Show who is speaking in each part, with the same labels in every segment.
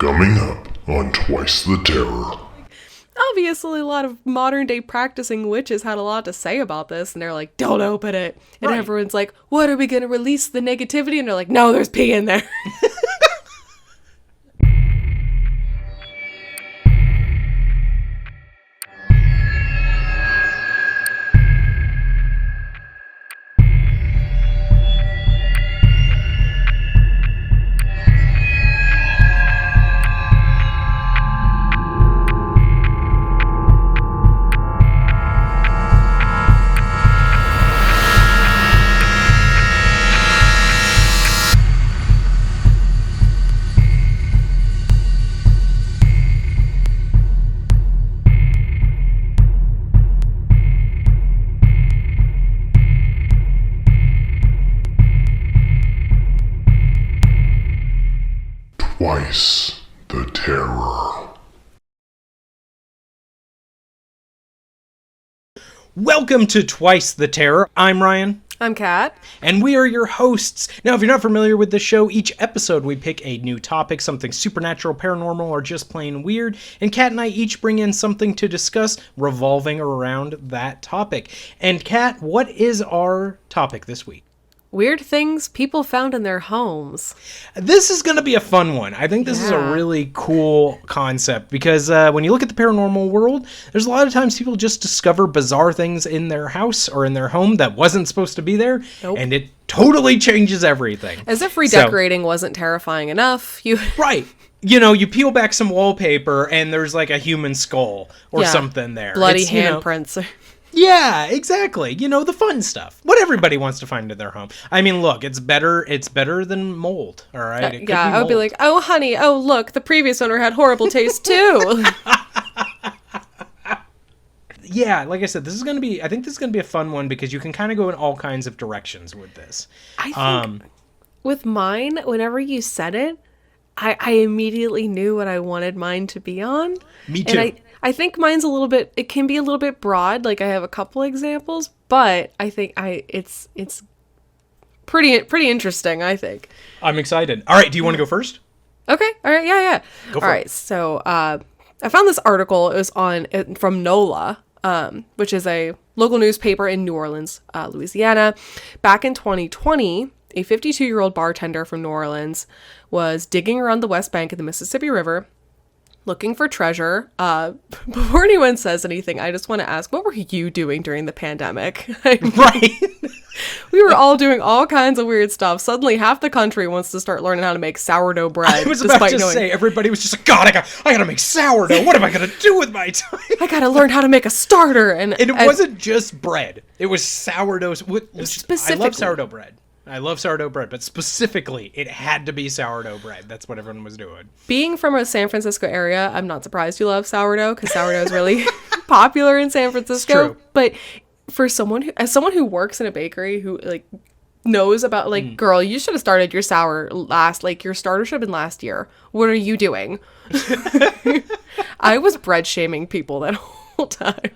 Speaker 1: Coming up on Twice the Terror.
Speaker 2: Obviously, a lot of modern day practicing witches had a lot to say about this, and they're like, don't open it. And everyone's like, what, are we going to release the negativity? And they're like, no, there's pee in there.
Speaker 1: Twice the Terror.
Speaker 3: Welcome to Twice the Terror. I'm Ryan.
Speaker 2: I'm Kat.
Speaker 3: And we are your hosts. Now, if you're not familiar with the show, each episode we pick a new topic, something supernatural, paranormal, or just plain weird, and Kat and I each bring in something to discuss revolving around that topic. And Kat, what is our topic this week?
Speaker 2: Weird things people found in their homes.
Speaker 3: This is going to be a fun one. I think this is a really cool concept because when you look at the paranormal world, there's a lot of times people just discover bizarre things in their house or in their home that wasn't supposed to be there, and it totally changes everything.
Speaker 2: As if redecorating wasn't terrifying enough.
Speaker 3: Right. You know, you peel back some wallpaper and there's like a human skull or something there.
Speaker 2: Bloody handprints.
Speaker 3: Yeah, exactly. You know, the fun stuff. What everybody wants to find in their home. I mean, look, it's better than mold, all right?
Speaker 2: I would be like, oh, honey, oh, look, the previous owner had horrible taste, too.
Speaker 3: Yeah, like I said, I think this is going to be a fun one because you can kind of go in all kinds of directions with this.
Speaker 2: I think with mine, whenever you said it, I immediately knew what I wanted mine to be on.
Speaker 3: Me too.
Speaker 2: And I think mine's it can be a little bit broad. Like I have a couple examples, but I think it's pretty interesting, I think.
Speaker 3: I'm excited. All right, do you want to go first?
Speaker 2: Okay. All right. Yeah.
Speaker 3: Go for it.
Speaker 2: So I found this article. It was from NOLA, which is a local newspaper in New Orleans, Louisiana. Back in 2020, a 52-year-old bartender from New Orleans was digging around the West Bank of the Mississippi River looking for treasure. Before anyone says anything, I just want to ask, what were you doing during the pandemic?
Speaker 3: Right.
Speaker 2: We were all doing all kinds of weird stuff. Suddenly, half the country wants to start learning how to make sourdough bread.
Speaker 3: I was about to say, everybody was just like, God, I gotta make sourdough. What am I gonna do with my time?
Speaker 2: I gotta learn how to make a starter. And
Speaker 3: it wasn't just bread. It was sourdough.
Speaker 2: Specifically.
Speaker 3: I love sourdough bread. But specifically, it had to be sourdough bread. That's what everyone was doing.
Speaker 2: Being from a San Francisco area, I'm not surprised you love sourdough, because sourdough is really popular in San Francisco.
Speaker 3: It's true.
Speaker 2: But for someone who works in a bakery who like knows about girl, you should have started your your starter should have been last year. What are you doing? I was bread shaming people that whole time.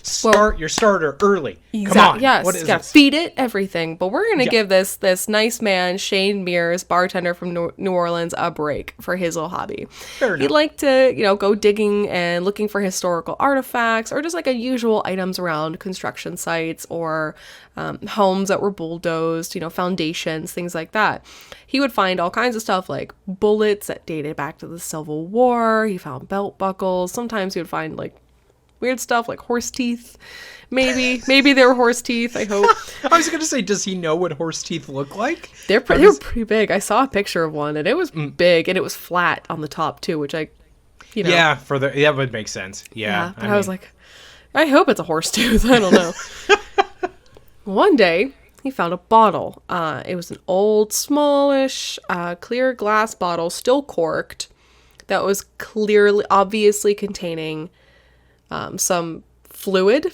Speaker 3: Start your starter early.
Speaker 2: Exactly.
Speaker 3: Come on.
Speaker 2: Yes.
Speaker 3: What is
Speaker 2: this? Feed it everything. But we're going to give this nice man, Shane Mears, bartender from New Orleans, a break for his little hobby.
Speaker 3: Fair enough.
Speaker 2: He'd like to, go digging and looking for historical artifacts or just like unusual items around construction sites or homes that were bulldozed, foundations, things like that. He would find all kinds of stuff like bullets that dated back to the Civil War. He found belt buckles. Sometimes he would find weird stuff like horse teeth. Maybe they were horse teeth, I hope.
Speaker 3: I was going to say, does he know what horse teeth look like?
Speaker 2: They were pretty big. I saw a picture of one and it was big and it was flat on the top too, which
Speaker 3: Yeah, that would make sense. Yeah.
Speaker 2: But I was like, I hope it's a horse tooth. I don't know. One day, he found a bottle. It was an old, smallish, clear glass bottle, still corked, that was obviously containing some fluid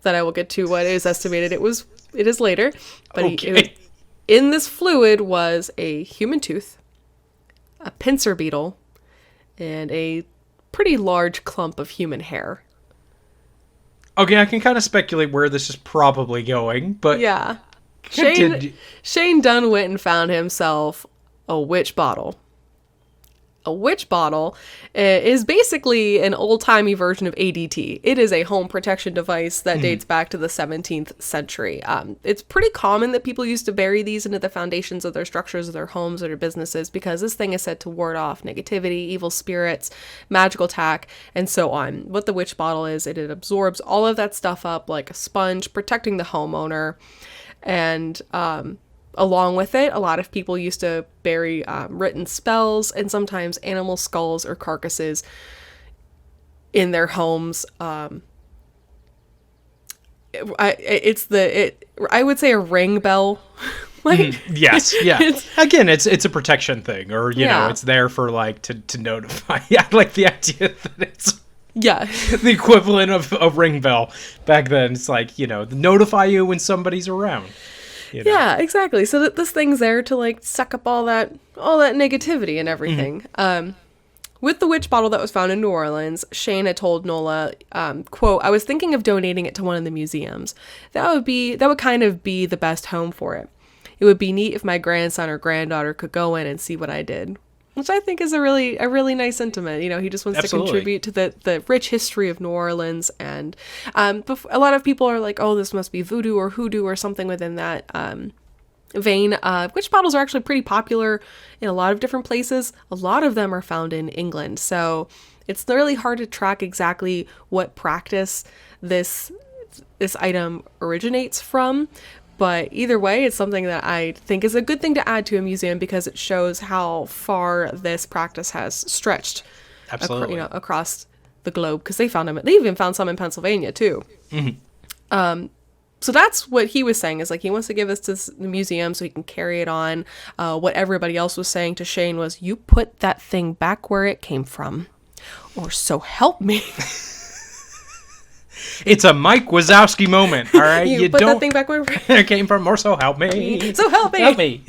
Speaker 2: that I will get to what is estimated it is later. But in this fluid was a human tooth, a pincer beetle, and a pretty large clump of human hair.
Speaker 3: Okay, I can kind of speculate where this is probably going, but...
Speaker 2: Yeah. Shane Dunn went and found himself a witch bottle. A witch bottle is basically an old-timey version of ADT. It is a home protection device that dates back to the 17th century. It's pretty common that people used to bury these into the foundations of their structures, of their homes, or their businesses, because this thing is said to ward off negativity, evil spirits, magical attack, and so on. What the witch bottle is, it absorbs all of that stuff up like a sponge, protecting the homeowner. And along with it, a lot of people used to bury written spells and sometimes animal skulls or carcasses in their homes. I would say a ring bell.
Speaker 3: Yes, yeah. Again, it's a protection thing, or you know, it's there for like to notify. Yeah, I like the idea that it's the equivalent of a ring bell back then. It's like, you know, notify you when somebody's around. You know? Yeah,
Speaker 2: exactly. So that this thing's there to like suck up all that negativity and everything. With the witch bottle that was found in New Orleans, Shane had told Nola, quote, "I was thinking of donating it to one of the museums. That would kind of be the best home for it. It would be neat if my grandson or granddaughter could go in and see what I did." Which I think is a really nice sentiment. You know, he just wants to contribute to the rich history of New Orleans. And a lot of people are like, oh, this must be voodoo or hoodoo or something within that vein. Witch bottles are actually pretty popular in a lot of different places. A lot of them are found in England. So it's really hard to track exactly what practice this item originates from. But either way, it's something that I think is a good thing to add to a museum because it shows how far this practice has stretched across the globe. Because they even found some in Pennsylvania too. So that's what he was saying, is like he wants to give this to the museum so he can carry it on. What everybody else was saying to Shane was, you put that thing back where it came from, or so help me.
Speaker 3: It's a Mike Wazowski moment, all right?
Speaker 2: You put that thing back where
Speaker 3: it came from, or so help me.
Speaker 2: So help me.
Speaker 3: Help me.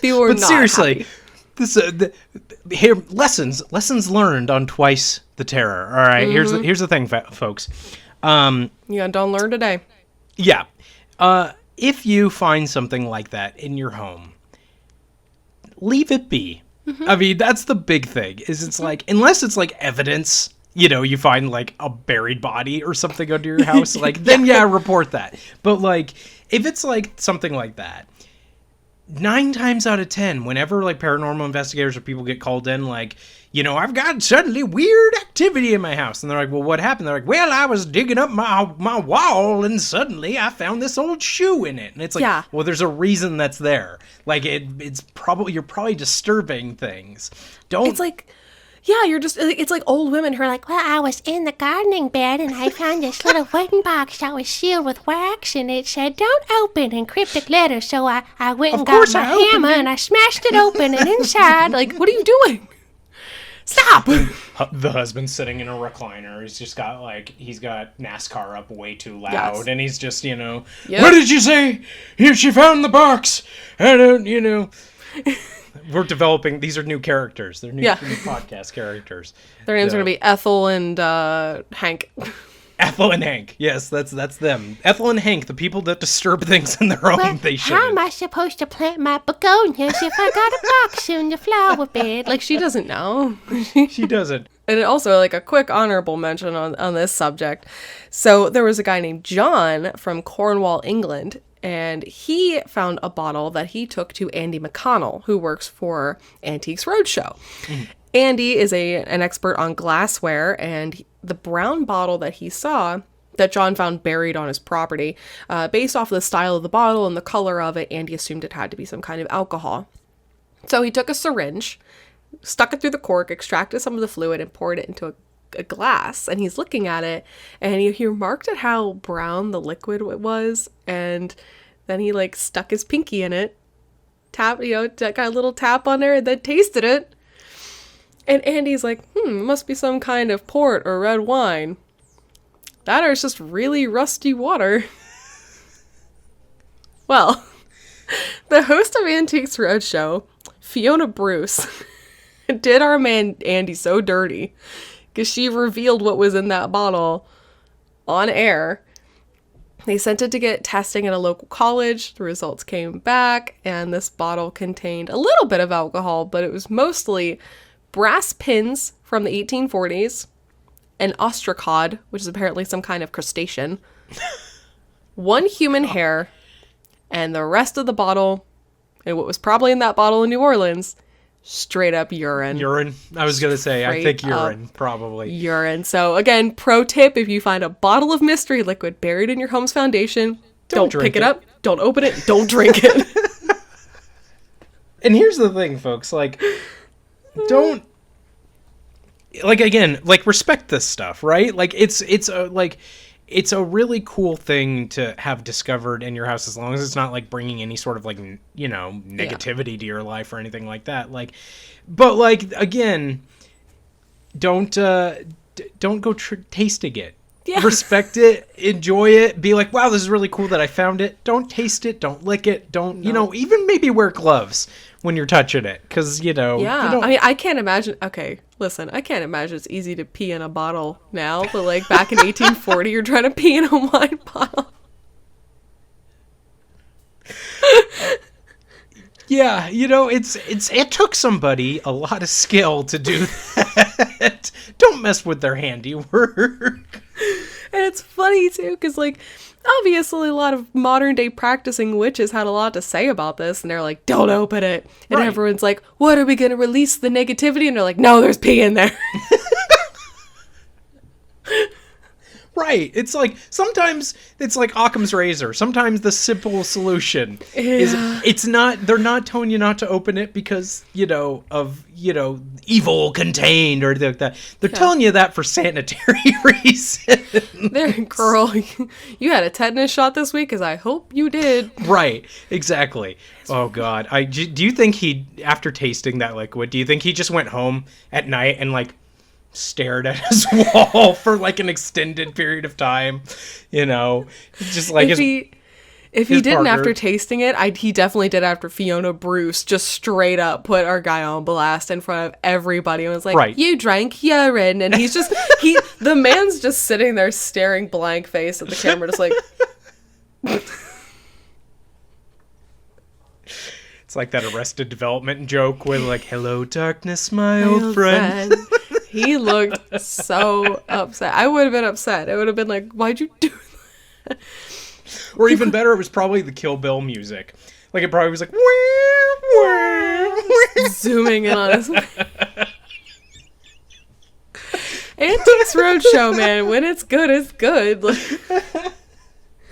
Speaker 3: But seriously,
Speaker 2: happy.
Speaker 3: Here lessons learned on Twice the Terror. All right, here's the thing, folks.
Speaker 2: You don't learn today.
Speaker 3: Yeah. If you find something like that in your home, leave it be. I mean, that's the big thing. It's like, unless it's like evidence. You know, you find like a buried body or something under your house, like then report that. But like, if it's like something like that, 9 times out of 10, whenever like paranormal investigators or people get called in, like, you know, I've got suddenly weird activity in my house, and they're like, well, what happened? They're like, well, I was digging up my wall, and suddenly I found this old shoe in it, and it's like, well, there's a reason that's there. Like you're probably disturbing things.
Speaker 2: It's like. Yeah, it's like old women who are like, well, I was in the gardening bed and I found this little wooden box that was sealed with wax and it said, don't open, in cryptic letters. So I went and got my hammer and I smashed it open and inside, like, what are you doing? Stop!
Speaker 3: The husband's sitting in a recliner. He's got NASCAR up way too loud, and he's just, you know, what did you say? Here, she found the box. I don't, you know... We're developing, these are new characters. They're new podcast characters.
Speaker 2: Their names are going to be Ethel and Hank.
Speaker 3: Ethel and Hank. Yes, that's them. Ethel and Hank, the people that disturb things in their own. They shouldn't.
Speaker 2: How am I supposed to plant my begonias if I got a box in the flower bed? Like, she doesn't know.
Speaker 3: She doesn't.
Speaker 2: And also, like, a quick honorable mention on this subject. So there was a guy named John from Cornwall, England, and he found a bottle that he took to Andy McConnell, who works for Antiques Roadshow. Andy is an expert on glassware, and the brown bottle that he saw, that John found buried on his property, based off of the style of the bottle and the color of it, Andy assumed it had to be some kind of alcohol. So he took a syringe, stuck it through the cork, extracted some of the fluid, and poured it into a glass, and he's looking at it, and he remarked at how brown the liquid was, and then he like stuck his pinky in it, got a little tap on there, and then tasted it, and Andy's like, it must be some kind of port or red wine. That or it's just really rusty water. Well, the host of Antiques Roadshow, Fiona Bruce, did our man Andy so dirty because she revealed what was in that bottle on air. They sent it to get testing at a local college. The results came back, and this bottle contained a little bit of alcohol, but it was mostly brass pins from the 1840s, an ostracod, which is apparently some kind of crustacean, one human hair, and the rest of the bottle, and what was probably in that bottle in New Orleans, straight up urine.
Speaker 3: Urine? I was going to say, I think
Speaker 2: Straight up
Speaker 3: urine, probably.
Speaker 2: Urine. So again, pro tip, if you find a bottle of mystery liquid buried in your home's foundation, don't
Speaker 3: drink
Speaker 2: pick it
Speaker 3: it.
Speaker 2: up, don't open it, don't drink it.
Speaker 3: And here's the thing, folks, like, don't, like, again, like, respect this stuff, right? Like, it's a really cool thing to have discovered in your house, as long as it's not like bringing any sort of like, you know, negativity to your life or anything like that. Like, but like, again, don't go tasting it.
Speaker 2: Yeah.
Speaker 3: Respect it, enjoy it, be like, wow, this is really cool that I found it. Don't taste it, don't lick it, don't, you know, even maybe wear gloves when you're touching it. Because, you know,
Speaker 2: Yeah, I mean, I can't imagine. Okay, listen, I can't imagine it's easy to pee in a bottle now, but like back in 1840, you're trying to pee in a wine bottle.
Speaker 3: yeah, you know, it took somebody a lot of skill to do that. Don't mess with their handiwork.
Speaker 2: And it's funny too, because like, obviously a lot of modern day practicing witches had a lot to say about this, and they're like, don't open it. And
Speaker 3: Right.
Speaker 2: everyone's like, what, are we going to release the negativity? And they're like, no, there's pee in there.
Speaker 3: Right. It's like, sometimes it's like Occam's razor. Sometimes the simple solution is, it's not, they're not telling you not to open it because, you know, of, you know, evil contained or like that. They're telling you that for sanitary reasons.
Speaker 2: There, girl, you had a tetanus shot this week, because I hope you did.
Speaker 3: Right. Exactly. Oh God. Do you think after tasting that liquid, do you think he just went home at night and like stared at his wall for like an extended period of time, you know, just like
Speaker 2: If he didn't
Speaker 3: partner.
Speaker 2: after tasting it, he definitely did after Fiona Bruce just straight up put our guy on blast in front of everybody and was like,
Speaker 3: Right.
Speaker 2: you drank urine. And he's just, the man's just sitting there staring blank face at the camera, just like,
Speaker 3: it's like that Arrested Development joke with like, hello darkness, my old friend.
Speaker 2: He looked so upset. I would have been upset. It would have been like, why'd you do that?
Speaker 3: Or even better, it was probably the Kill Bill music. Like it probably was like,
Speaker 2: Zooming in on his Antiques Roadshow, man. When it's good, it's good. Like,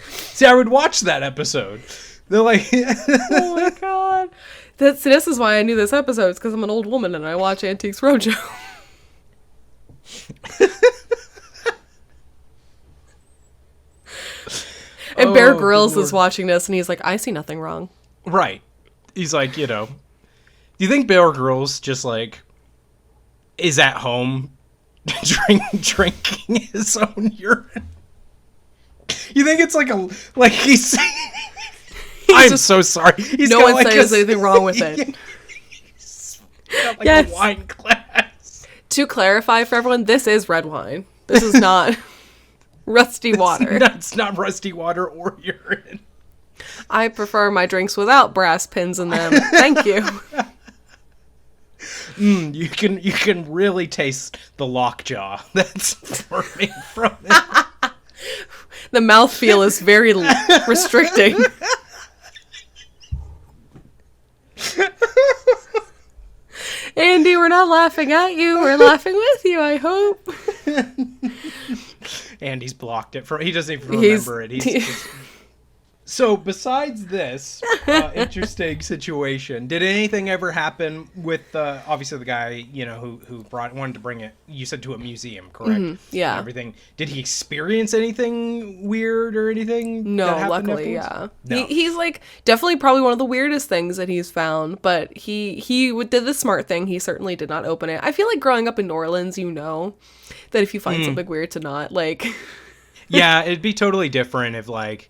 Speaker 3: see, I would watch that episode. They're like,
Speaker 2: oh my god. This is why I knew this episode. It's because I'm an old woman and I watch Antiques Roadshow. And Bear
Speaker 3: Oh,
Speaker 2: Grylls
Speaker 3: good
Speaker 2: is watching this and he's like, I see nothing wrong.
Speaker 3: right. He's like, you know, do you think Bear Grylls just like is at home drinking his own urine? You think it's like he's I'm
Speaker 2: just-
Speaker 3: so sorry. He's
Speaker 2: no
Speaker 3: got
Speaker 2: one
Speaker 3: like
Speaker 2: says there's anything wrong with it.
Speaker 3: He's got like
Speaker 2: Yes.
Speaker 3: a wine glass.
Speaker 2: To clarify for everyone, this is red wine. This is not rusty water.
Speaker 3: It's not rusty water or urine.
Speaker 2: I prefer my drinks without brass pins in them. Thank you.
Speaker 3: You can really taste the lockjaw that's forming from it.
Speaker 2: The mouthfeel is very restricting. Andy, we're not laughing at you. We're laughing with you, I hope.
Speaker 3: Andy's blocked it. He doesn't even remember it. So besides this interesting situation, did anything ever happen with obviously the guy, you know, who wanted to bring it? You said to a museum, correct?
Speaker 2: Yeah.
Speaker 3: And everything. Did he experience anything weird or anything?
Speaker 2: No,
Speaker 3: that happened
Speaker 2: luckily,
Speaker 3: afterwards?
Speaker 2: yeah.
Speaker 3: No.
Speaker 2: He's like definitely probably one of the weirdest things that he's found, but he did the smart thing. He certainly did not open it. I feel like growing up in New Orleans, you know, that if you find something weird to not like.
Speaker 3: Yeah, it'd be totally different if like,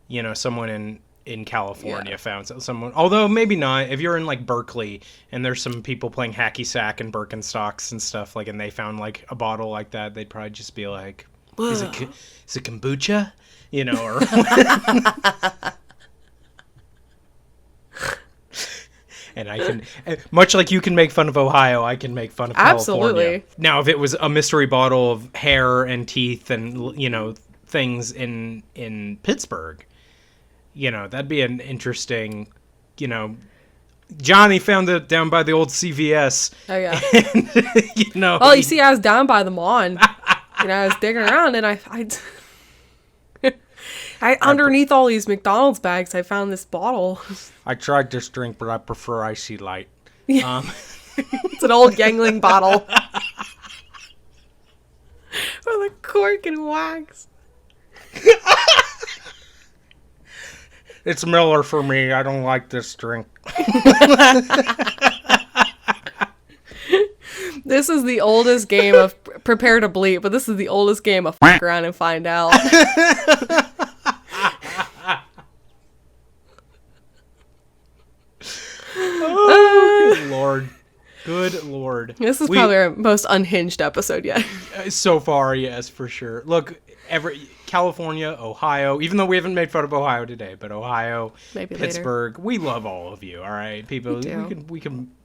Speaker 3: you know, someone in California found someone, although maybe not. If you're in like Berkeley and there's some people playing hacky sack and Birkenstocks and stuff like, and they found like a bottle like that, they'd probably just be like, is it kombucha? you know, or and I can, much like you can make fun of Ohio, I can make fun of California.
Speaker 2: Absolutely.
Speaker 3: Now, if it was a mystery bottle of hair and teeth and, you know, things in Pittsburgh, you know, that'd be an interesting, you know, Johnny found it down by the old CVS.
Speaker 2: Oh, yeah.
Speaker 3: And, you know.
Speaker 2: Well, you see, I was down by the mall, and I was digging around, and I underneath all these McDonald's bags, I found this bottle.
Speaker 3: I tried this drink, but I prefer Icy Light.
Speaker 2: It's an old Yangling bottle. With a cork and wax.
Speaker 3: It's Miller for me. I don't like this drink.
Speaker 2: This is the oldest game of prepare to bleep, but this is the oldest game of fuck around and find out.
Speaker 3: Oh, good Lord. Good Lord.
Speaker 2: This is probably our most unhinged episode yet.
Speaker 3: So far, yes, for sure. Look, California, Ohio, even though we haven't made fun of Ohio today, but Ohio,
Speaker 2: Maybe
Speaker 3: Pittsburgh, we love all of you, all right? People,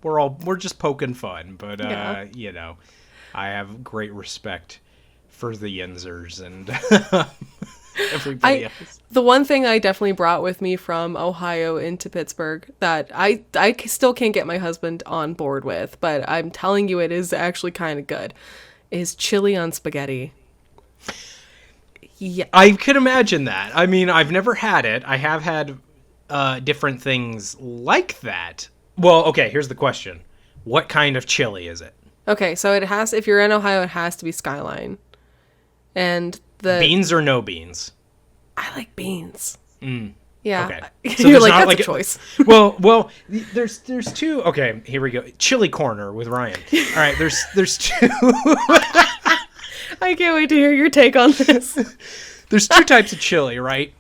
Speaker 3: we're just poking fun, but,
Speaker 2: Yeah.
Speaker 3: you know, I have great respect for the Yinzers and everybody else.
Speaker 2: The one thing I definitely brought with me from Ohio into Pittsburgh that I still can't get my husband on board with, but I'm telling you it is actually kind of good, is chili on spaghetti. Yeah.
Speaker 3: I could imagine that. I mean, I've never had it. I have had different things like that. Well, okay, here's the question. What kind of chili is it?
Speaker 2: Okay, so it has, if you're in Ohio, it has to be Skyline. And the
Speaker 3: Beans or no beans?
Speaker 2: I like beans. Yeah.
Speaker 3: Okay. So
Speaker 2: You're
Speaker 3: there's
Speaker 2: like,
Speaker 3: not
Speaker 2: that's
Speaker 3: like
Speaker 2: a choice.
Speaker 3: Well, there's two. Okay, here we go. Chili corner with Ryan. All right, there's two.
Speaker 2: I can't wait to hear your take on this.
Speaker 3: There's two types of chili, right?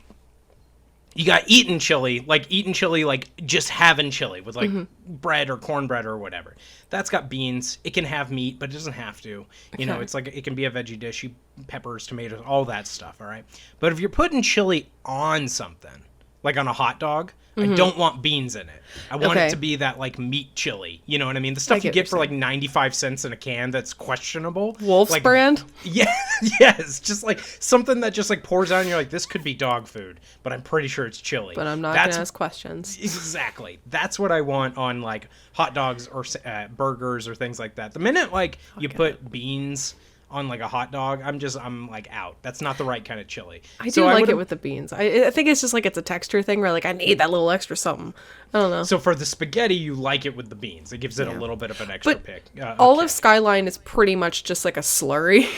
Speaker 3: You got eaten chili, like just having chili with like bread or cornbread or whatever. That's got beans. It can have meat, but it doesn't have to. You know, it's like it can be a veggie dish, peppers, tomatoes, all that stuff, all right? But if you're putting chili on something, like on a hot dog, I don't want beans in it. I want it to be that like meat chili. You know what I mean? The stuff you get for like 95 cents in a can that's questionable.
Speaker 2: Wolf's
Speaker 3: like,
Speaker 2: brand?
Speaker 3: Yeah, yes. Just like something that just like pours out and you're like, this could be dog food, but I'm pretty sure it's chili.
Speaker 2: But I'm not going to ask questions.
Speaker 3: Exactly. That's what I want on like hot dogs or burgers or things like that. The minute like you put beans on like a hot dog, I'm like out. That's not the right kind of chili.
Speaker 2: I do like it with the beans. I think it's just like it's a texture thing where like I need that little extra something. I don't know.
Speaker 3: So for the spaghetti, you like it with the beans. It gives it a little bit of an extra pick.
Speaker 2: All of Skyline is pretty much just like a slurry.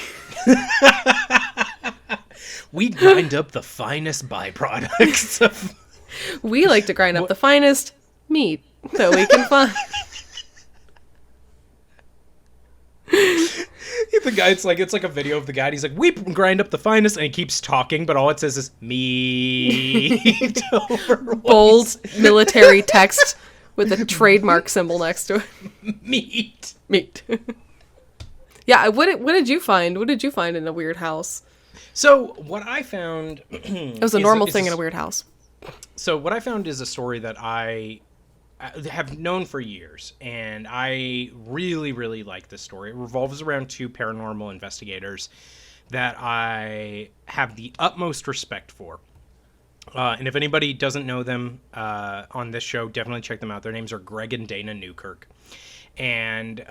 Speaker 3: We grind up the finest byproducts of...
Speaker 2: We like to grind up the finest meat that we can find.
Speaker 3: The guy, it's like a video of the guy. And he's like, we grind up the finest, and he keeps talking, but all it says is meat.
Speaker 2: Bold military text with a trademark symbol next to it. Meat. Yeah. What did you find? What did you find in a weird house?
Speaker 3: So what I found,
Speaker 2: it was a normal thing in a weird house.
Speaker 3: So what I found is a story that I have known for years, and I really, really like this story. It revolves around two paranormal investigators that I have the utmost respect for. And if anybody doesn't know them on this show, definitely check them out. Their names are Greg and Dana Newkirk. And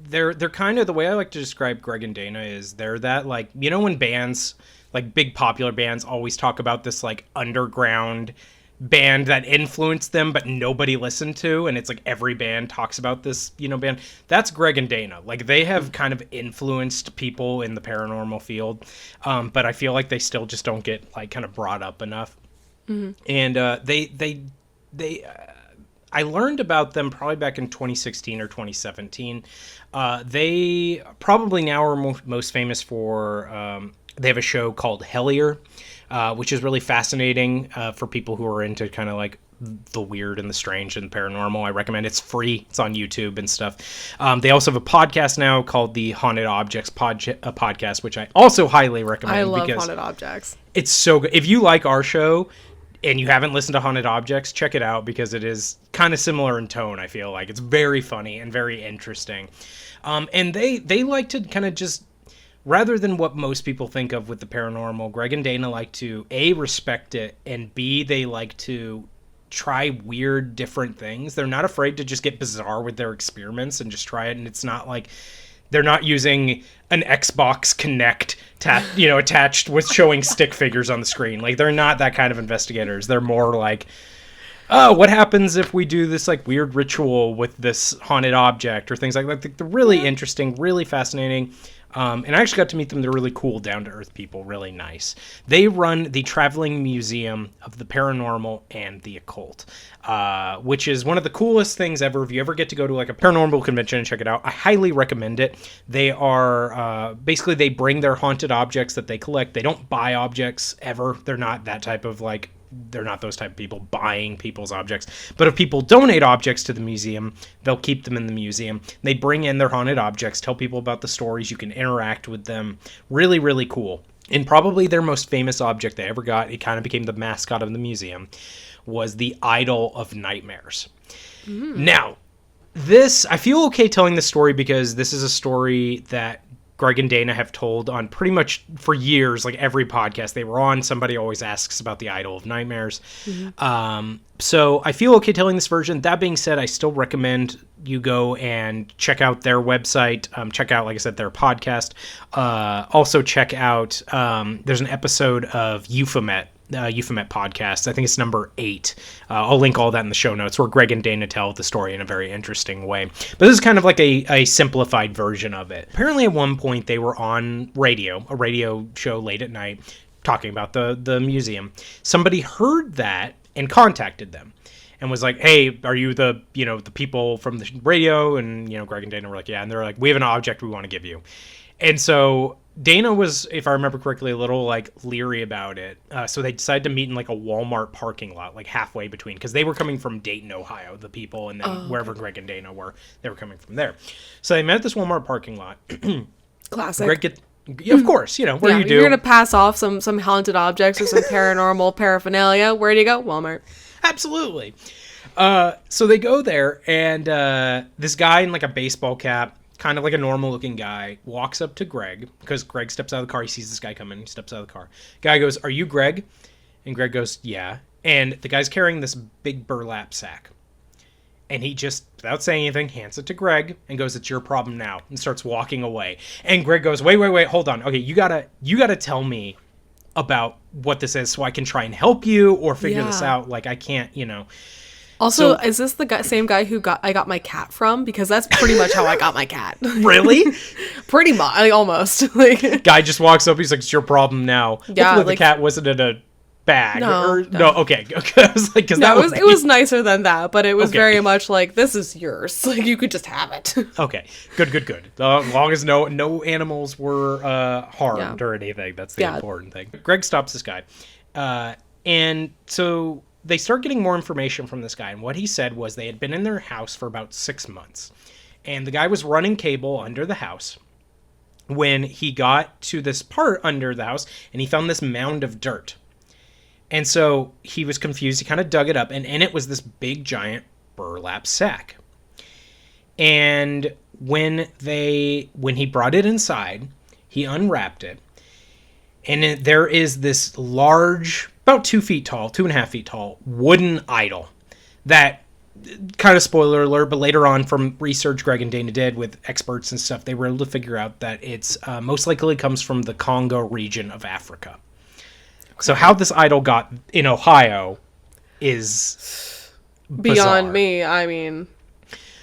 Speaker 3: they're kind of, the way I like to describe Greg and Dana is they're that, like, you know, when bands, like big popular bands, always talk about this like underground band that influenced them but nobody listened to, and it's like every band talks about this, you know, band. That's Greg and Dana. Like, they have kind of influenced people in the paranormal field, but I feel like they still just don't get like kind of brought up enough. And they I learned about them probably back in 2016 or 2017. They probably now are most famous for they have a show called Hellier, which is really fascinating for people who are into kind of like the weird and the strange and paranormal. I recommend it. It's free. It's on YouTube and stuff. They also have a podcast now called the Haunted Objects podcast, which I also highly recommend.
Speaker 2: I love
Speaker 3: because
Speaker 2: haunted objects.
Speaker 3: it's so good. If you like our show and you haven't listened to Haunted Objects, check it out because it is kind of similar in tone, I feel like. It's very funny and very interesting. And they like to kind of just, rather than what most people think of with the paranormal, Greg and Dana like to, A, respect it, and B, they like to try weird, different things. They're not afraid to just get bizarre with their experiments and just try it, and it's not like they're not using an Xbox Kinect attached with showing stick figures on the screen. Like, they're not that kind of investigators. They're more like, oh, what happens if we do this like weird ritual with this haunted object or things like that. They're really interesting, really fascinating. And I actually got to meet them. They're really cool, down-to-earth people, really nice. They run the Traveling Museum of the Paranormal and the Occult, which is one of the coolest things ever. If you ever get to go to like a paranormal convention and check it out, I highly recommend it. They are, basically they bring their haunted objects that they collect. They don't buy objects ever. They're not that type of like, they're not those type of people buying people's objects. But if people donate objects to the museum, they'll keep them in the museum. They bring in their haunted objects, tell people about the stories. You can interact with them. Really, really cool. And probably their most famous object they ever got, it kind of became the mascot of the museum, was the Idol of Nightmares. Now, this, I feel okay telling this story because this is a story that Greg and Dana have told on pretty much for years, like every podcast they were on, somebody always asks about the Idol of Nightmares. So I feel okay telling this version. That being said, I still recommend you go and check out their website. Check out, like I said, their podcast. Also check out, there's an episode of Euphomet podcast. I think it's number 8. I'll link all that in the show notes, where Greg and Dana tell the story in a very interesting way. But this is kind of like a simplified version of it. Apparently at one point they were on a radio show late at night, talking about the museum. Somebody heard that and contacted them and was like, hey, are you the people from the radio? And, Greg and Dana were like, yeah. And they're like, we have an object we want to give you. And so Dana was, if I remember correctly, a little like leery about it. So they decided to meet in like a Walmart parking lot, like halfway between, because they were coming from Dayton, Ohio, the people, and then wherever Greg and Dana were, they were coming from there. So they met at this Walmart parking lot.
Speaker 2: Classic.
Speaker 3: Of course, where you do.
Speaker 2: You're going to pass off some haunted objects or some paranormal paraphernalia. Where do you go? Walmart.
Speaker 3: Absolutely. So they go there, and this guy in like a baseball cap, kind of like a normal looking guy, walks up to Greg, because Greg steps out of the car. He sees this guy coming. He steps out of the car. Guy goes, are you Greg? And Greg goes, yeah. And the guy's carrying this big burlap sack. And he just, without saying anything, hands it to Greg and goes, it's your problem now, and starts walking away. And Greg goes, wait, hold on. Okay, you gotta tell me about what this is so I can try and help you or figure this out. Like, I can't,
Speaker 2: Also, is this the same guy who I got my cat from? Because that's pretty much how I got my cat.
Speaker 3: Really?
Speaker 2: Pretty much, almost. Like,
Speaker 3: guy just walks up. He's like, "It's your problem now."
Speaker 2: Yeah,
Speaker 3: hopefully the cat wasn't in a bag.
Speaker 2: No.
Speaker 3: Okay. I was like, because
Speaker 2: it was nicer than that, but it was
Speaker 3: Okay.
Speaker 2: very much like, this is yours. Like, you could just have it.
Speaker 3: Okay, good. As long as no animals were harmed or anything, that's the important thing. Greg stops this guy, and so they start getting more information from this guy, and what he said was they had been in their house for about 6 months, and the guy was running cable under the house when he got to this part under the house, and he found this mound of dirt. And so he was confused. He kind of dug it up, and in it was this big, giant burlap sack. And when he brought it inside, he unwrapped it, and there is this large, about 2 feet tall, 2.5 feet tall, wooden idol that, kind of spoiler alert, but later on from research Greg and Dana did with experts and stuff, they were able to figure out that it's most likely comes from the Congo region of Africa. So how this idol got in Ohio is bizarre.
Speaker 2: Beyond me. I mean,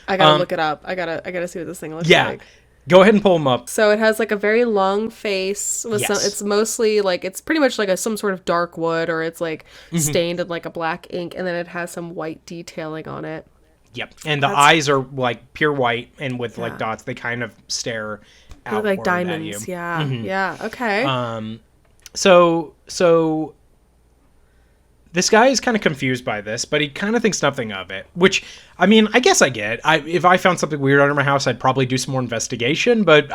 Speaker 2: I gotta look it up. I gotta see what this thing looks like.
Speaker 3: Go ahead and pull them up.
Speaker 2: So it has like a very long face. With
Speaker 3: Yes.
Speaker 2: it's mostly like, it's pretty much like some sort of dark wood, or it's like stained in like a black ink, and then it has some white detailing on it.
Speaker 3: Yep. And the eyes are like pure white and with like dots. They kind of stare outward
Speaker 2: Like
Speaker 3: at
Speaker 2: diamonds.
Speaker 3: you.
Speaker 2: Yeah. Yeah. Okay.
Speaker 3: So this guy is kind of confused by this, but he kind of thinks nothing of it, which, I mean, I guess I get. If I found something weird under my house, I'd probably do some more investigation, but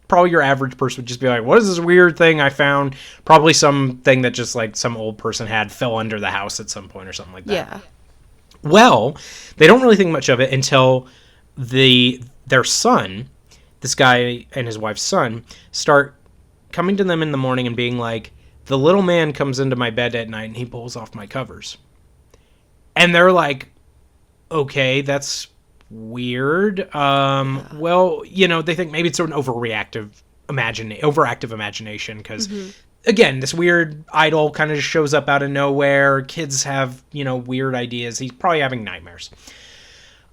Speaker 3: probably your average person would just be like, what is this weird thing I found? Probably something that just like some old person fell under the house at some point or something like that.
Speaker 2: Yeah.
Speaker 3: Well, they don't really think much of it until their son, this guy and his wife's son, start coming to them in the morning and being like, the little man comes into my bed at night and he pulls off my covers. And they're like, okay, that's weird. Well, they think maybe it's an overactive imagination because, again, this weird idol kind of just shows up out of nowhere. Kids have, weird ideas. He's probably having nightmares.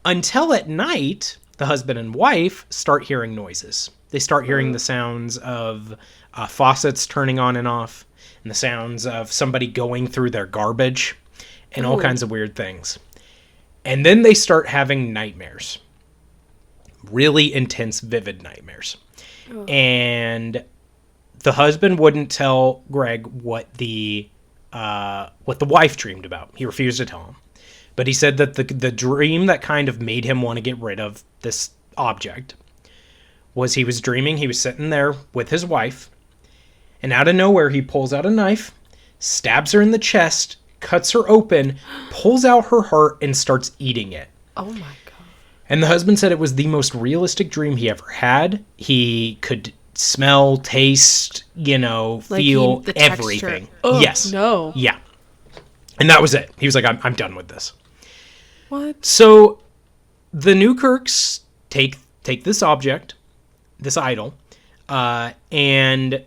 Speaker 3: Until at night, the husband and wife start hearing noises. They start hearing the sounds of faucets turning on and off, and the sounds of somebody going through their garbage, and all kinds of weird things. And then they start having nightmares. Really intense, vivid nightmares. Oh. And the husband wouldn't tell Greg what the wife dreamed about. He refused to tell him. But he said that the dream that kind of made him want to get rid of this object was he was dreaming he was sitting there with his wife, and out of nowhere he pulls out a knife, stabs her in the chest, cuts her open, pulls out her heart, and starts eating it.
Speaker 2: Oh my God.
Speaker 3: And the husband said it was the most realistic dream he ever had. He could smell, taste, feel everything.
Speaker 2: Oh,
Speaker 3: yes.
Speaker 2: No.
Speaker 3: Yeah. And that was it. He was like, I'm done with this.
Speaker 2: What?
Speaker 3: So the Newkirks take this object, this idol, and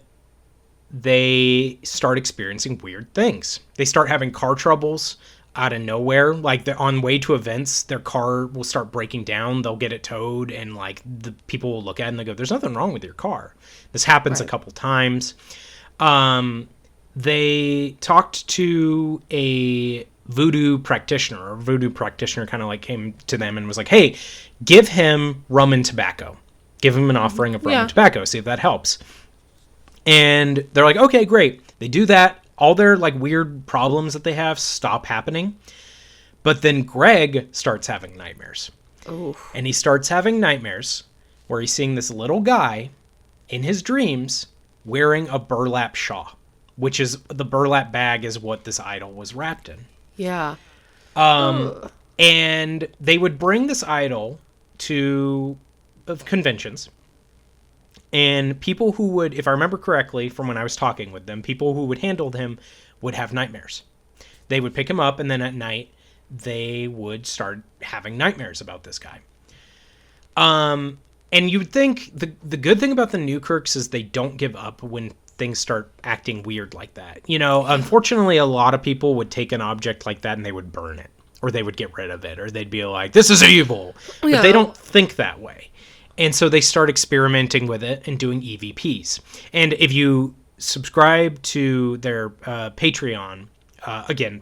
Speaker 3: they start experiencing weird things. They start having car troubles out of nowhere. Like, they're on way to events, their car will start breaking down. They'll get it towed, and like the people will look at it and they go, "There's nothing wrong with your car." This happens a couple times. They talked to a voodoo practitioner. A voodoo practitioner kind of like came to them and was like, "Hey, give him rum and tobacco. Give him an offering of rum and tobacco. See if that helps." And they're like, "Okay, great." They do that. All their like weird problems that they have stop happening. But then Greg starts having nightmares.
Speaker 2: Ooh.
Speaker 3: And he starts having nightmares where he's seeing this little guy in his dreams wearing a burlap shawl, which is the burlap bag is what this idol was wrapped in.
Speaker 2: Yeah.
Speaker 3: And they would bring this idol to conventions. And people who would, if I remember correctly from when I was talking with them, people who would handle him would have nightmares. They would pick him up, and then at night, they would start having nightmares about this guy. And you would think the good thing about the Newkirks is they don't give up when things start acting weird like that. Unfortunately, a lot of people would take an object like that and they would burn it, or they would get rid of it, or they'd be like, "This is evil." But they don't think that way. And so they start experimenting with it and doing EVPs. And if you subscribe to their Patreon, again,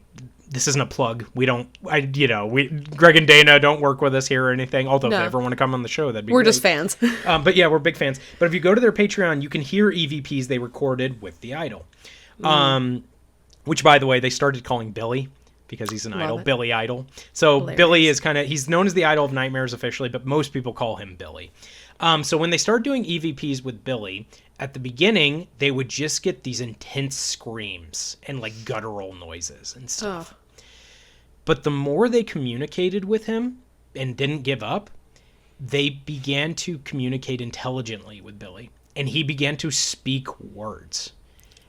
Speaker 3: this isn't a plug. Greg and Dana don't work with us here or anything. Although if they ever want to come on the show, that'd be
Speaker 2: We're
Speaker 3: great.
Speaker 2: just fans.
Speaker 3: But yeah, we're big fans. But if you go to their Patreon, you can hear EVPs they recorded with the idol. Which, by the way, they started calling Billy because he's an idol. Billy Idol. So hilarious. Billy is he's known as the idol of nightmares officially, but most people call him Billy. So when they started doing EVPs with Billy, at the beginning, they would just get these intense screams and like guttural noises and stuff. But the more they communicated with him and didn't give up, they began to communicate intelligently with Billy. And he began to speak words.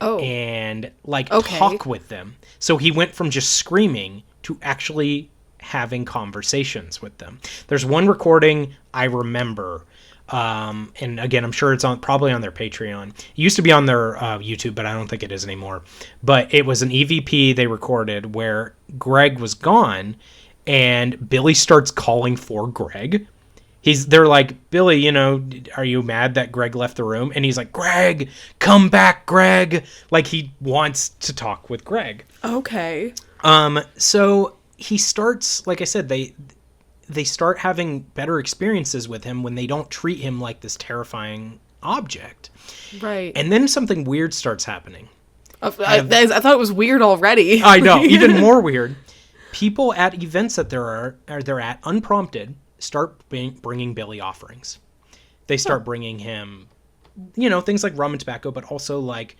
Speaker 3: And talk with them. So he went from just screaming to actually having conversations with them. There's one recording I remember, and again, I'm sure it's probably on their Patreon. It used to be on their YouTube, but I don't think it is anymore. But it was an EVP they recorded where Greg was gone, and Billy starts calling for Greg. They're like, "Billy, are you mad that Greg left the room?" And he's like, "Greg, come back, Greg." Like, he wants to talk with Greg.
Speaker 2: Okay.
Speaker 3: So he starts, like I said, they start having better experiences with him when they don't treat him like this terrifying object.
Speaker 2: Right.
Speaker 3: And then something weird starts happening.
Speaker 2: I thought it was weird already.
Speaker 3: I know, even more weird. People at events that they're at, unprompted, start bringing Billy offerings. They start bringing him, things like rum and tobacco, but also like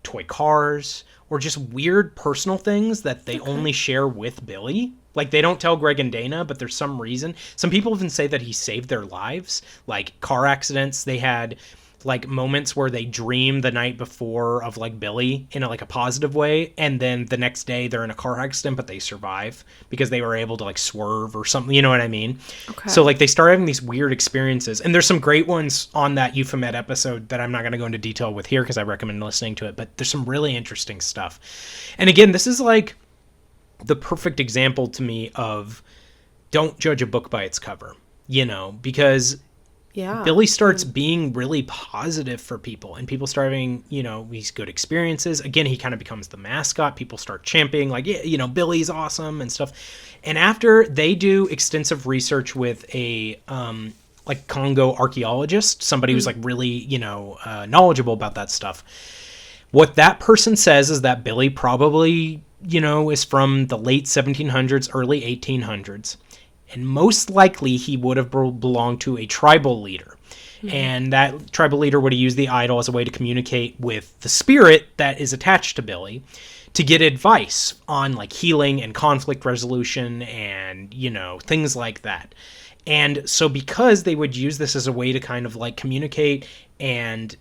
Speaker 3: toy cars or just weird personal things that they only share with Billy. Like, they don't tell Greg and Dana, but there's some reason. Some people even say that he saved their lives, like car accidents. They had like moments where they dream the night before of like Billy in a positive way, and then the next day they're in a car accident, but they survive because they were able to like swerve or something, you know what I mean?
Speaker 2: Okay.
Speaker 3: So like they start having these weird experiences, and there's some great ones on that Euphomet episode that I'm not going to go into detail with here because I recommend listening to it, but there's some really interesting stuff. And again, this is like the perfect example to me of don't judge a book by its cover, because Billy starts being really positive for people, and people start having, these good experiences. Again, he kind of becomes the mascot. People start championing, like, Billy's awesome and stuff. And after they do extensive research with a, Congo archaeologist, somebody who's like really, knowledgeable about that stuff, what that person says is that Billy probably, is from the late 1700s, early 1800s. And most likely he would have belonged to a tribal leader. Mm-hmm. And that tribal leader would have used the idol as a way to communicate with the spirit that is attached to Billy to get advice on like healing and conflict resolution and, things like that. And so because they would use this as a way to kind of like communicate and,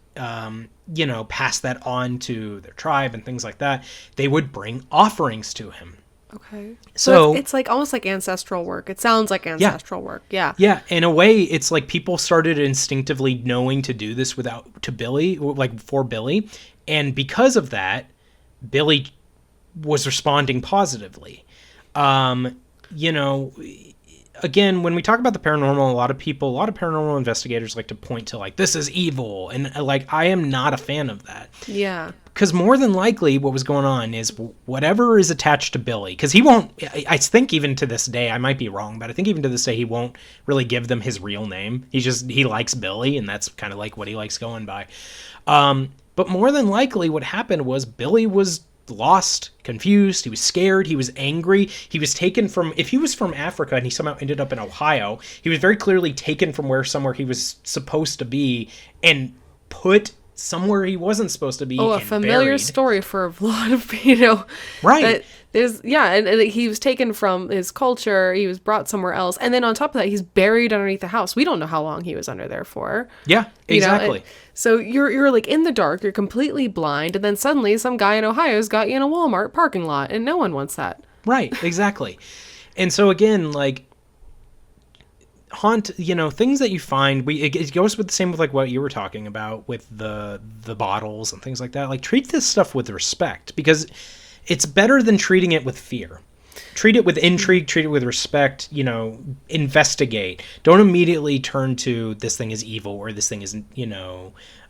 Speaker 3: pass that on to their tribe and things like that, they would bring offerings to him.
Speaker 2: Okay.
Speaker 3: So
Speaker 2: it's like almost like ancestral work. It sounds like ancestral work. Yeah.
Speaker 3: Yeah. In a way, it's like people started instinctively knowing to do this for Billy. And because of that, Billy was responding positively. Again, when we talk about the paranormal, a lot of paranormal investigators like to point to like, this is evil. And like, I am not a fan of that.
Speaker 2: Yeah.
Speaker 3: Because more than likely what was going on is whatever is attached to Billy, because he won't, I think even to this day, I might be wrong, but I think even to this day, he won't really give them his real name. He likes Billy, and that's kind of like what he likes going by. But more than likely what happened was Billy was lost, confused, he was scared, he was angry, he was taken from, if he was from Africa and he somehow ended up in Ohio, he was very clearly taken from somewhere he was supposed to be and put somewhere he wasn't supposed to be. Oh, a
Speaker 2: familiar story for a lot of
Speaker 3: right.
Speaker 2: And he was taken from his culture, he was brought somewhere else, and then on top of that he's buried underneath the house. We don't know how long he was under there for.
Speaker 3: Yeah, exactly.
Speaker 2: So you're like in the dark, you're completely blind, and then suddenly some guy in Ohio's got you in a Walmart parking lot, and no one wants that.
Speaker 3: Right, exactly. And so again, like, things that you find, it goes with the same with like what you were talking about with the bottles and things like that. Like, treat this stuff with respect, because it's better than treating it with fear. Treat it with intrigue, treat it with respect, investigate. Don't immediately turn to this thing is evil or this thing isn't,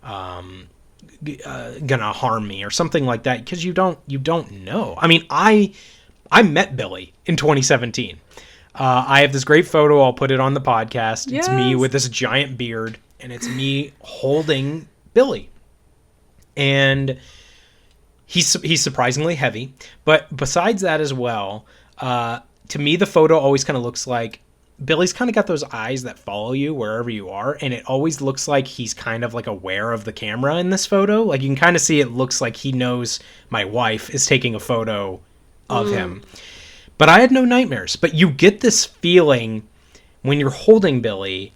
Speaker 3: gonna harm me or something like that, because you don't know. I mean, I met Billy in 2017. I have this great photo. I'll put it on the podcast. Yes. It's me with this giant beard, and it's me holding Billy. And he's surprisingly heavy. But besides that as well, to me, the photo always kind of looks like Billy's kind of got those eyes that follow you wherever you are. And it always looks like he's kind of like aware of the camera in this photo. Like, you can kind of see it looks like he knows my wife is taking a photo of him. But I had no nightmares. But you get this feeling when you're holding Billy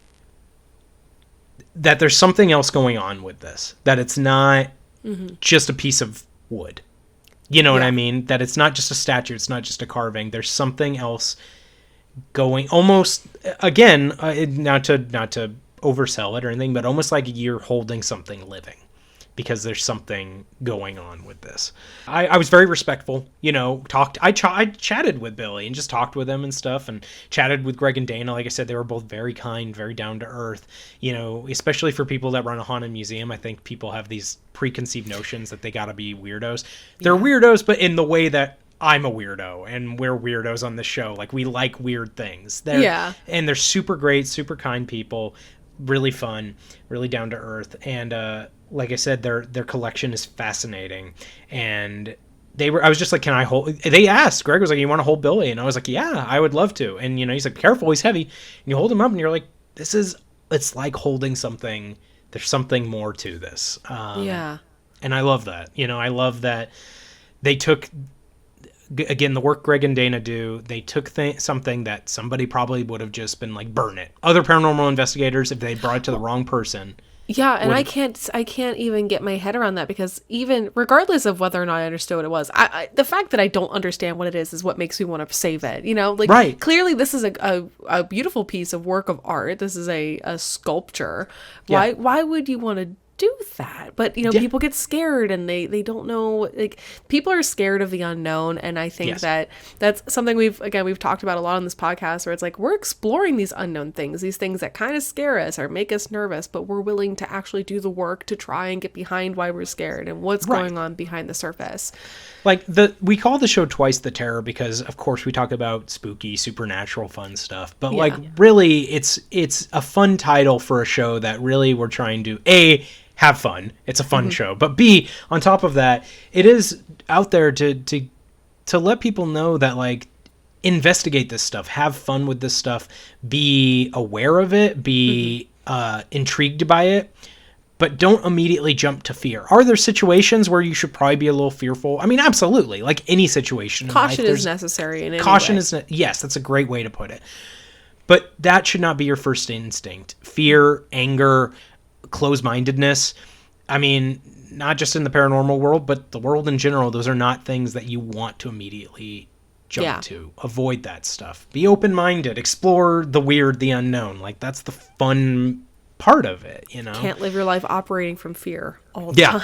Speaker 3: that there's something else going on with this. That it's not just a piece of wood. You know what I mean? That it's not just a statue. It's not just a carving. There's something else going, almost, again, not to oversell it or anything, but almost like you're holding something living, because there's something going on with this. I was very respectful, I chatted with Billy and just talked with him and stuff, and chatted with Greg and Dana. Like I said, they were both very kind, very down to earth, especially for people that run a haunted museum. I think people have these preconceived notions that they gotta be weirdos. They're weirdos, but in the way that I'm a weirdo, and we're weirdos on this show. Like, we like weird things. And they're super great, super kind people, really fun, really down to earth. And, like I said, their collection is fascinating. And I was just like, can I hold, they asked, Greg was like, you want to hold Billy? And I was like, yeah, I would love to. And, he's like, careful, he's heavy. And you hold him up and you're like, it's like holding something. There's something more to this.
Speaker 2: Yeah.
Speaker 3: And I love that. I love that they took, again, the work Greg and Dana do, they took something that somebody probably would have just been like, burn it. Other paranormal investigators, if they brought it to the wrong person.
Speaker 2: Yeah, and I can't even get my head around that, because even regardless of whether or not I understood what it was, the fact that I don't understand what it is what makes me want to save it.
Speaker 3: Right.
Speaker 2: Clearly this is a beautiful piece of work of art. This is a sculpture.
Speaker 3: Yeah.
Speaker 2: Why would you want to do that? But people get scared, and they don't know, like, people are scared of the unknown. And I think that's something we've talked about a lot on this podcast, where it's like, we're exploring these unknown things, these things that kind of scare us or make us nervous, but we're willing to actually do the work to try and get behind why we're scared and what's going on behind the surface.
Speaker 3: Like, we call the show Twice the Terror because, of course, we talk about spooky, supernatural, fun stuff. But really, it's a fun title for a show that really we're trying to have fun. It's a fun show. But B, on top of that, it is out there to let people know that, like, investigate this stuff, have fun with this stuff, be aware of it, be intrigued by it, but don't immediately jump to fear. Are there situations where you should probably be a little fearful? I mean, absolutely. Like any situation in life,
Speaker 2: caution is necessary in any
Speaker 3: caution
Speaker 2: way.
Speaker 3: is yes, that's a great way to put it. But that should not be your first instinct. Fear, anger, closed-mindedness. I mean, not just in the paranormal world, but the world in general. Those are not things that you want to immediately jump to. Avoid that stuff. Be open-minded. Explore the weird, the unknown. Like, that's the fun part of it,
Speaker 2: Can't live your life operating from fear all the time,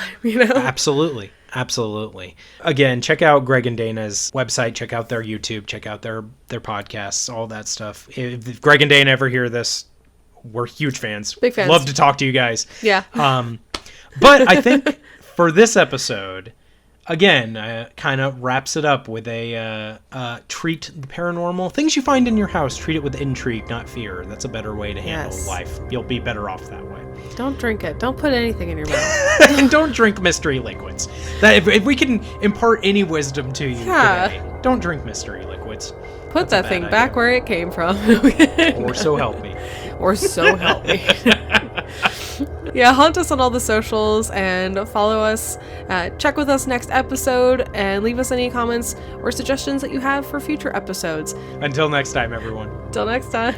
Speaker 3: Absolutely. Again, check out Greg and Dana's website, check out their YouTube, check out their podcasts, all that stuff. If Greg and Dana ever hear this, we're huge fans.
Speaker 2: Big fans.
Speaker 3: Love to talk to you guys.
Speaker 2: Yeah.
Speaker 3: But I think for this episode, again, kind of wraps it up with a treat the paranormal. Things you find in your house, treat it with intrigue, not fear. That's a better way to handle life. You'll be better off that way.
Speaker 2: Don't drink it. Don't put anything in your mouth.
Speaker 3: Don't drink mystery liquids. That if we can impart any wisdom to you today, don't drink mystery liquids.
Speaker 2: Put that thing back where it came from.
Speaker 3: Or so help me.
Speaker 2: Or so help me. Yeah, haunt us on all the socials and follow us. Check with us next episode and leave us any comments or suggestions that you have for future episodes.
Speaker 3: Until next time, everyone.
Speaker 2: Till next time.